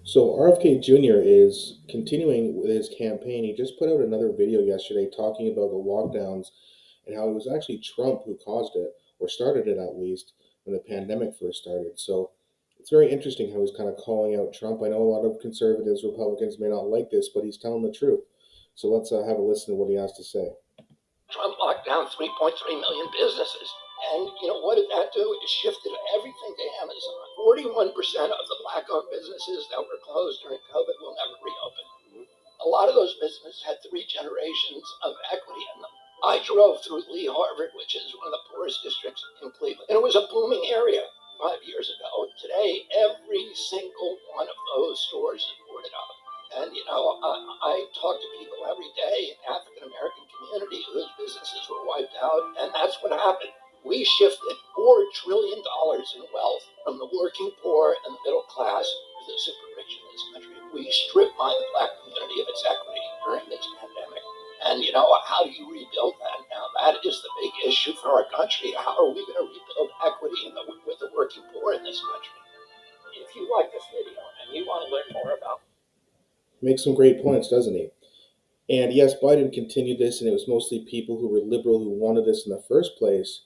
So RFK Jr. is continuing with his campaign. He just put out another video yesterday talking about the lockdowns and how it was actually Trump who caused it, or started it at least, when the pandemic first started. So it's very interesting how he's kind of calling out Trump. I know a lot of conservatives, Republicans may not like this, but he's telling the truth. So let's have a listen to what he has to say. Trump locked down 3.3 million businesses. And what did that do? It shifted everything to Amazon. 41% of the black-owned businesses that were closed during COVID will never reopen. A lot of those businesses had three generations of equity in them. I drove through Lee Harvard, which is one of the poorest districts in Cleveland, and it was a booming area 5 years ago. Today, every single one of those stores is boarded up. And I talk to people every day in the African American community whose businesses were wiped out, and that's what happened. We shifted $4 trillion in wealth from the working poor and the middle class to the super rich in this country. We stripped mined the black community of its equity during this pandemic. And how do you rebuild that now? That is the big issue for our country. How are we going to rebuild equity with the working poor in this country? If you like this video and you want to learn more about Makes some great points, doesn't he? And yes, Biden continued this, and it was mostly people who were liberal who wanted this in the first place.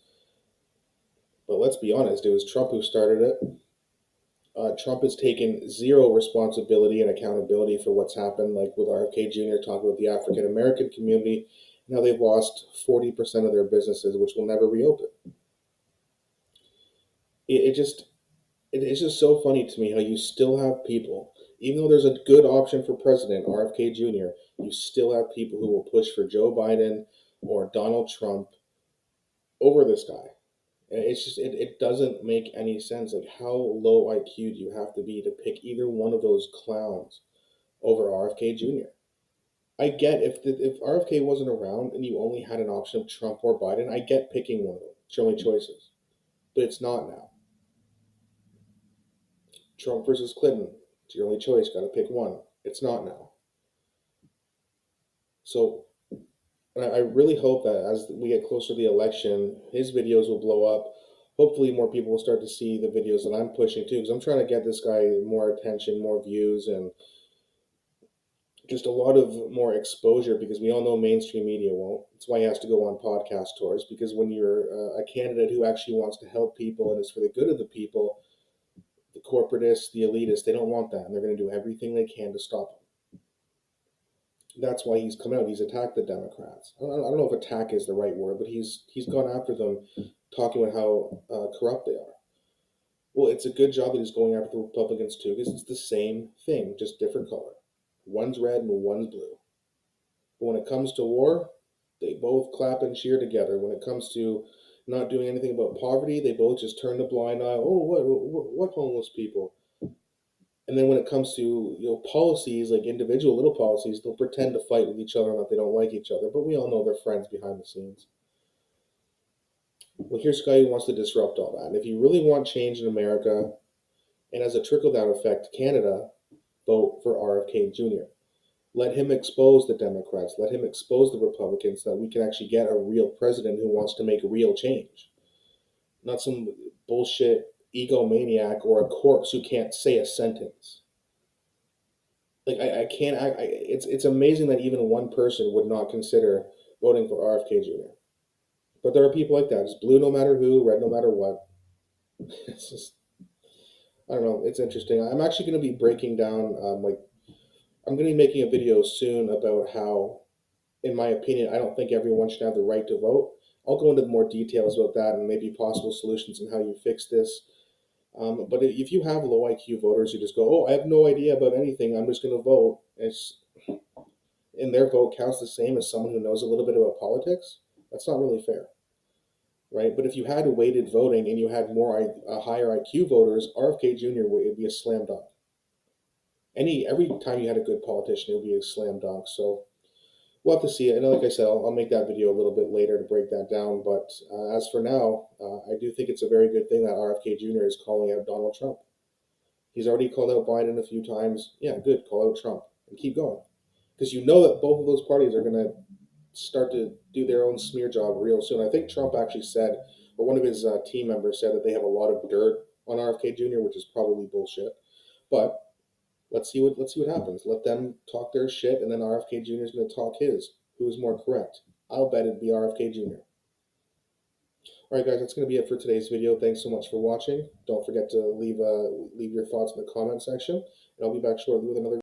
But let's be honest, it was Trump who started it. Trump has taken zero responsibility and accountability for what's happened, like with RFK Jr. talking about the African American community. Now they've lost 40% of their businesses, which will never reopen. It just it's just so funny to me how you still have people, even though there's a good option for president, RFK Jr., you still have people who will push for Joe Biden or Donald Trump over this guy. And it's just it doesn't make any sense. Like, how low IQ do you have to be to pick either one of those clowns over RFK Jr.? I get if RFK wasn't around and you only had an option of Trump or Biden, I get picking one of them. It's your only choices. But it's not now. Trump versus Clinton. It's your only choice. Got to pick one. It's not now. So and I really hope that as we get closer to the election, his videos will blow up. Hopefully, more people will start to see the videos that I'm pushing too, because I'm trying to get this guy more attention, more views, and just a lot of more exposure. Because we all know mainstream media won't. That's why he has to go on podcast tours. Because when you're a candidate who actually wants to help people and is for the good of the people, the corporatists, the elitists, they don't want that, and they're going to do everything they can to stop him. That's why he's come out. He's attacked the Democrats. I don't know if attack is the right word, but he's gone after them, talking about how corrupt they are. Well, it's a good job that he's going after the Republicans too, because it's the same thing, just different color. One's red and one's blue. But when it comes to war, they both clap and cheer together. When it comes to not doing anything about poverty, they both just turn a blind eye. Oh, what homeless people? And then when it comes to policies, like individual little policies, they'll pretend to fight with each other and that they don't like each other. But we all know they're friends behind the scenes. Well, here's a guy who wants to disrupt all that. And if you really want change in America, and as a trickle down effect, Canada, vote for RFK Jr. Let him expose the Democrats. Let him expose the Republicans so that we can actually get a real president who wants to make real change. Not some bullshit egomaniac or a corpse who can't say a sentence. Like I can't. It's amazing that even one person would not consider voting for RFK Jr. But there are people like that. It's blue no matter who, red no matter what. It's just I don't know. It's interesting. I'm actually going to be breaking down I'm going to be making a video soon about how, in my opinion, I don't think everyone should have the right to vote. I'll go into more details about that and maybe possible solutions and how you fix this. But if you have low IQ voters who just go, "Oh, I have no idea about anything. I'm just going to vote," and their vote counts the same as someone who knows a little bit about politics, that's not really fair, right? But if you had weighted voting and you had more higher IQ voters, RFK Jr. would be a slam dunk. Every time you had a good politician, it would be a slam dunk. So we'll have to see. And like I said, I'll make that video a little bit later to break that down. But as for now, I do think it's a very good thing that RFK Jr. is calling out Donald Trump. He's already called out Biden a few times. Yeah, good. Call out Trump and keep going. Because you know that both of those parties are going to start to do their own smear job real soon. I think Trump actually said, or one of his team members said that they have a lot of dirt on RFK Jr., which is probably bullshit. But Let's see what happens. Let them talk their shit, and then RFK Jr. is going to talk his. Who's more correct? I'll bet it'd be RFK Jr. All right, guys, that's going to be it for today's video. Thanks so much for watching. Don't forget to leave your thoughts in the comment section, and I'll be back shortly with another